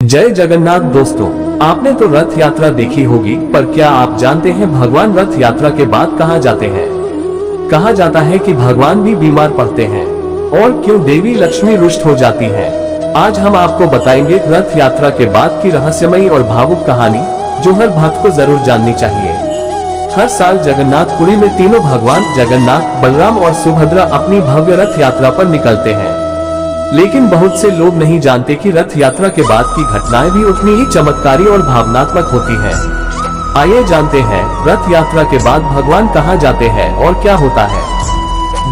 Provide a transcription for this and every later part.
जय जगन्नाथ दोस्तों, आपने तो रथ यात्रा देखी होगी, पर क्या आप जानते हैं भगवान रथ यात्रा के बाद कहाँ जाते हैं? कहा जाता है कि भगवान भी बीमार पड़ते हैं और क्यों देवी लक्ष्मी रुष्ट हो जाती हैं। आज हम आपको बताएंगे रथ यात्रा के बाद की रहस्यमयी और भावुक कहानी, जो हर भक्त को जरूर जाननी चाहिए। हर साल जगन्नाथपुरी में तीनों भगवान जगन्नाथ, बलराम और सुभद्रा अपनी भव्य रथ यात्रा पर निकलते हैं। लेकिन बहुत से लोग नहीं जानते कि रथ यात्रा के बाद की घटनाएं भी उतनी ही चमत्कारी और भावनात्मक होती हैं। आइए जानते हैं रथ यात्रा के बाद भगवान कहां जाते हैं और क्या होता है।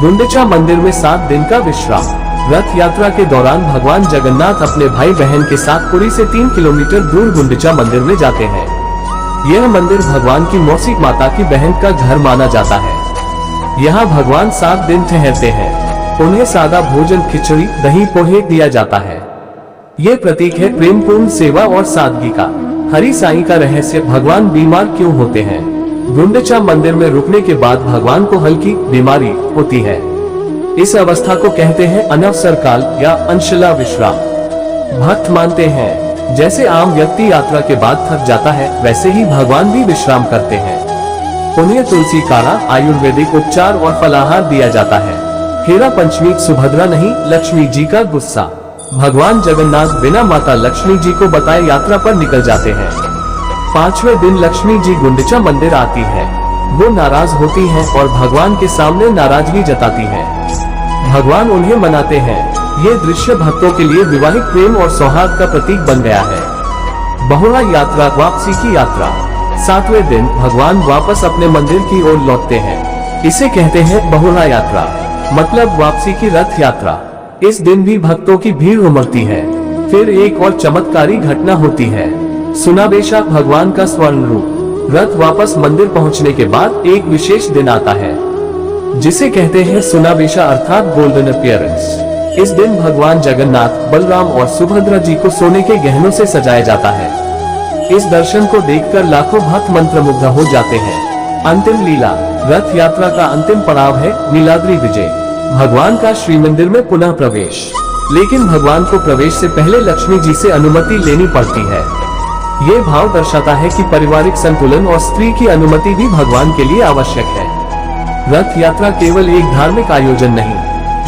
गुंडिचा मंदिर में 7 दिन का विश्राम। रथ यात्रा के दौरान भगवान जगन्नाथ अपने भाई बहन के साथ पुरी से 3 किलोमीटर दूर गुंडिचा मंदिर में जाते हैं। यह मंदिर भगवान की मौसी माता की बहन का घर माना जाता है। यहाँ भगवान 7 दिन ठहरते हैं। उन्हें सादा भोजन, खिचड़ी, दही, पोहे दिया जाता है। ये प्रतीक है प्रेम पूर्ण सेवा और सादगी का। हरी साई का रहस्य, भगवान बीमार क्यों होते हैं? गुंडिचा मंदिर में रुकने के बाद भगवान को हल्की बीमारी होती है। इस अवस्था को कहते हैं अनवसर काल या अंशला विश्राम। भक्त मानते हैं जैसे आम व्यक्ति यात्रा के बाद थक जाता है, वैसे ही भगवान भी विश्राम करते हैं। उन्हें तुलसी काढ़ा, आयुर्वेदिक उपचार और फलाहार दिया जाता है। हेरा पंचमी, सुभद्रा नहीं लक्ष्मी जी का गुस्सा। भगवान जगन्नाथ बिना माता लक्ष्मी जी को बताए यात्रा पर निकल जाते हैं। 5वें दिन लक्ष्मी जी गुंडिचा मंदिर आती है। वो नाराज होती हैं और भगवान के सामने नाराजगी जताती हैं। भगवान उन्हें मनाते हैं। ये दृश्य भक्तों के लिए वैवाहिक प्रेम और सौहार्द का प्रतीक बन गया है। बहुड़ा यात्रा, वापसी की यात्रा। 7वें दिन भगवान वापस अपने मंदिर की ओर लौटते हैं। इसे कहते हैं बहुड़ा यात्रा, मतलब वापसी की रथ यात्रा। इस दिन भी भक्तों की भीड़ उमड़ती है। फिर एक और चमत्कारी घटना होती है, सुनाबेशा, भगवान का स्वर्ण रूप। रथ वापस मंदिर पहुंचने के बाद एक विशेष दिन आता है, जिसे कहते हैं सुनाबेशा अर्थात गोल्डन अपीयरेंस। इस दिन भगवान जगन्नाथ, बलराम और सुभद्रा जी को सोने के गहनों से सजाया जाता है। इस दर्शन को देखकर लाखों भक्त मंत्रमुग्ध हो जाते हैं। अंतिम लीला, रथ यात्रा का अंतिम पड़ाव है नीलाद्री विजय। भगवान का श्री मंदिर में पुनः प्रवेश। लेकिन भगवान को प्रवेश से पहले लक्ष्मी जी से अनुमति लेनी पड़ती है। ये भाव दर्शाता है कि पारिवारिक संतुलन और स्त्री की अनुमति भी भगवान के लिए आवश्यक है। रथ यात्रा केवल एक धार्मिक आयोजन नहीं,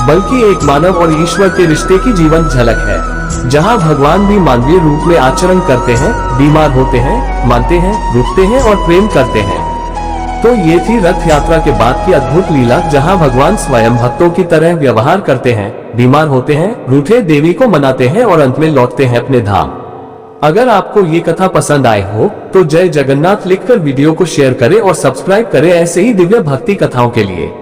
बल्कि एक मानव और ईश्वर के रिश्ते की जीवंत झलक है, जहां भगवान भी मानवीय रूप में आचरण करते हैं, बीमार होते हैं, मानते हैं, रुकते हैं और प्रेम करते हैं। तो ये थी रथ यात्रा के बाद की अद्भुत लीला, जहां भगवान स्वयं भक्तों की तरह व्यवहार करते हैं, बीमार होते हैं, रूठे देवी को मनाते हैं और अंत में लौटते हैं अपने धाम। अगर आपको ये कथा पसंद आए हो तो जय जगन्नाथ लिखकर वीडियो को शेयर करें और सब्सक्राइब करें ऐसे ही दिव्य भक्ति कथाओं के लिए।